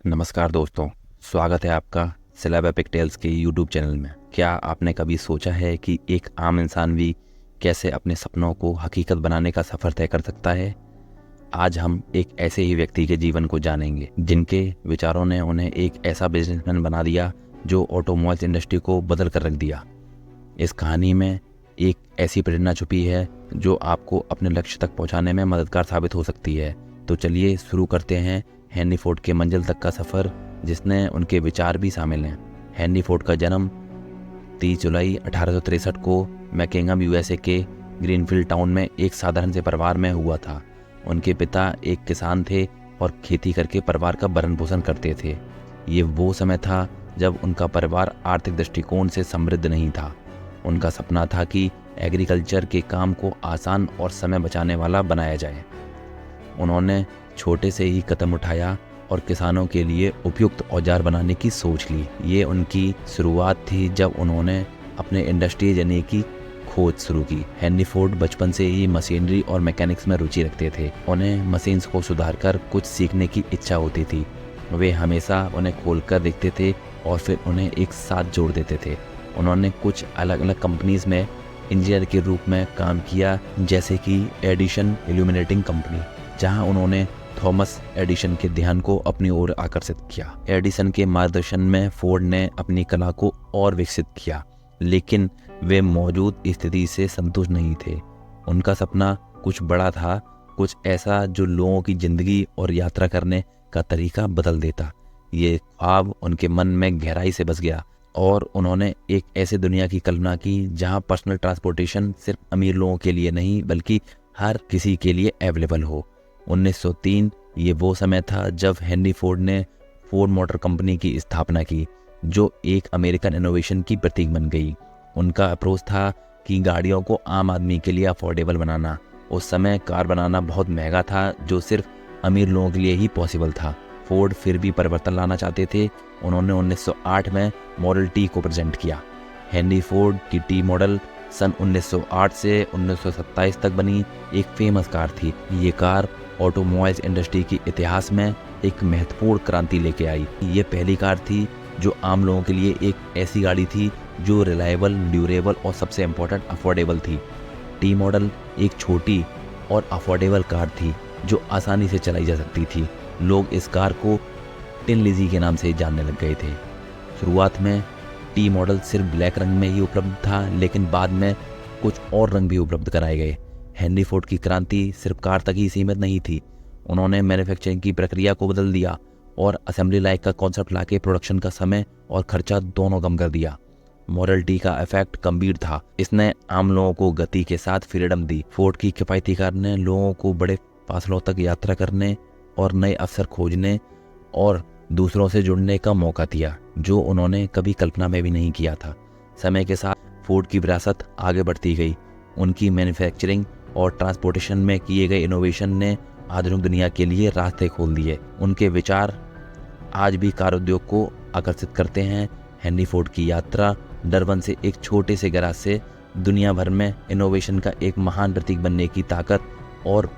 नमस्कार दोस्तों, स्वागत है आपका सिलेब एपिक टेल्स के यूट्यूब चैनल में। क्या आपने कभी सोचा है कि एक आम इंसान भी कैसे अपने सपनों को हकीकत बनाने का सफ़र तय कर सकता है? आज हम एक ऐसे ही व्यक्ति के जीवन को जानेंगे जिनके विचारों ने उन्हें एक ऐसा बिजनेसमैन बना दिया जो ऑटोमोबाइल्स इंडस्ट्री को बदल कर रख दिया। इस कहानी में एक ऐसी प्रेरणा छुपी है जो आपको अपने लक्ष्य तक पहुंचाने में मददगार साबित हो सकती है। तो चलिए शुरू करते हैं हेनरी फोर्ड के मंजिल तक का सफ़र, जिसने उनके विचार भी शामिल हैं। हेनरी फोर्ड का जन्म 30 जुलाई 1863 को मैकिंघम यूएसए के ग्रीनफील्ड टाउन में एक साधारण से परिवार में हुआ था। उनके पिता एक किसान थे और खेती करके परिवार का भरण पोषण करते थे। ये वो समय था जब उनका परिवार आर्थिक दृष्टिकोण से समृद्ध नहीं था। उनका सपना था कि एग्रीकल्चर के काम को आसान और समय बचाने वाला बनाया जाए। उन्होंने छोटे से ही कदम उठाया और किसानों के लिए उपयुक्त औजार बनाने की सोच ली। ये उनकी शुरुआत थी जब उन्होंने अपने इंडस्ट्री जाने की खोज शुरू की। हेनरी फोर्ड बचपन से ही मशीनरी और मैकेनिक्स में रुचि रखते थे। उन्हें मशीन्स को सुधारकर कुछ सीखने की इच्छा होती थी। वे हमेशा उन्हें खोलकर देखते थे और फिर उन्हें एक साथ जोड़ देते थे। उन्होंने कुछ अलग अलग कंपनीज में इंजीनियर के रूप में काम किया, जैसे कि एडिशन इल्यूमिनेटिंग कंपनी, जहां उन्होंने थॉमस एडिशन के ध्यान को अपनी ओर आकर्षित किया। एडिसन के मार्गदर्शन में फोर्ड ने अपनी कला को और विकसित किया, लेकिन वे मौजूद स्थिति से संतुष्ट नहीं थे। उनका सपना कुछ बड़ा था, कुछ ऐसा जो लोगों की जिंदगी और यात्रा करने का तरीका बदल देता। ये ख्वाब उनके मन में गहराई से बस गया और उन्होंने एक ऐसे दुनिया की कल्पना की जहां पर्सनल ट्रांसपोर्टेशन सिर्फ अमीर लोगों के लिए नहीं बल्कि हर किसी के लिए अवेलेबल हो। 1903 ये वो समय था जब हेनरी फोर्ड ने फोर्ड मोटर कंपनी की स्थापना की, जो एक अमेरिकन इनोवेशन की प्रतीक बन गई। उनका अप्रोच था कि गाड़ियों को आम आदमी के लिए अफोर्डेबल बनाना। उस समय कार बनाना बहुत महंगा था, जो सिर्फ अमीर लोगों के लिए ही पॉसिबल था। फोर्ड फिर भी परिवर्तन लाना चाहते थे। उन्होंने 1908 में मॉडल टी को प्रेजेंट किया। हेनरी फोर्ड की टी मॉडल सन 1908 से 1927 तक बनी एक फेमस कार थी। ये कार ऑटोमोबाइल्स इंडस्ट्री के इतिहास में एक महत्वपूर्ण क्रांति लेके आई। ये पहली कार थी जो आम लोगों के लिए एक ऐसी गाड़ी थी जो रिलायबल, ड्यूरेबल और सबसे इम्पोर्टेंट अफोर्डेबल थी। टी मॉडल एक छोटी और अफोर्डेबल कार थी जो आसानी से चलाई जा सकती थी। लोग इस कार को टिन लिजी के नाम से जानने लग गए थे। शुरुआत में टी मॉडल सिर्फ ब्लैक रंग में ही उपलब्ध था, लेकिन बाद में कुछ और रंग भी उपलब्ध कराए गए। हेनरी फोर्ड की क्रांति सिर्फ कार तक ही सीमित नहीं थी। उन्होंने मैन्युफैक्चरिंग की प्रक्रिया को बदल दिया और असेंबली लाइन का कॉन्सेप्ट लाके प्रोडक्शन का समय और खर्चा दोनों कम कर दिया। मॉडल टी का इफेक्ट गंभीर था। इसने आम लोगों को गति के साथ फ्रीडम दी। फोर्ड की किफायती कार ने लोगों को बड़े फासलों तक यात्रा करने और नए अवसर खोजने और दूसरों से जुड़ने का मौका दिया, जो उन्होंने कभी कल्पना में भी नहीं किया था। समय के साथ फोर्ड की विरासत आगे बढ़ती गई। उनकी मैन्युफैक्चरिंग और ट्रांसपोर्टेशन में किए गए इनोवेशन ने आधुनिक दुनिया के लिए रास्ते खोल दिए। उनके विचार आज भी कार उद्योग को आकर्षित करते हैं। हेनरी फोर्ड की यात्रा डरबन से एक छोटे से गैराज से दुनिया भर में इनोवेशन का एक महान प्रतीक बनने की ताकत और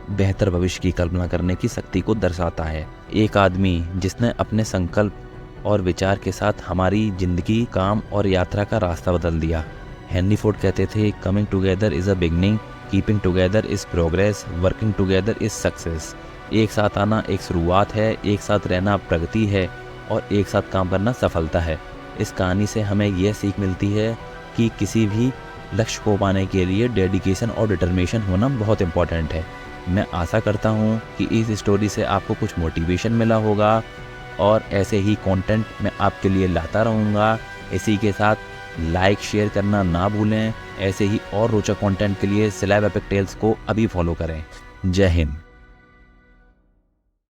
बेहतर भविष्य की कल्पना करने की शक्ति को दर्शाता है। एक आदमी जिसने अपने संकल्प और विचार के साथ हमारी जिंदगी, काम और यात्रा का रास्ता बदल दिया। हेनरी फोर्ड कहते थे, coming together is a beginning, keeping together is progress, working together is success. एक साथ आना एक शुरुआत है, एक साथ रहना प्रगति है और एक साथ काम करना सफलता है। इस कहानी से हमें यह सीख मिलती है कि किसी भी लक्ष्य को पाने के लिए डेडिकेशन और डिटर्मिनेशन होना बहुत इंपॉर्टेंट है। मैं आशा करता हूँ कि इस स्टोरी से आपको कुछ मोटिवेशन मिला होगा और ऐसे ही कंटेंट मैं आपके लिए लाता रहूँगा। इसी के साथ लाइक शेयर करना ना भूलें। ऐसे ही और रोचक कंटेंट के लिए सिलेब एपिक टेल्स को अभी फॉलो करें। जय हिंद।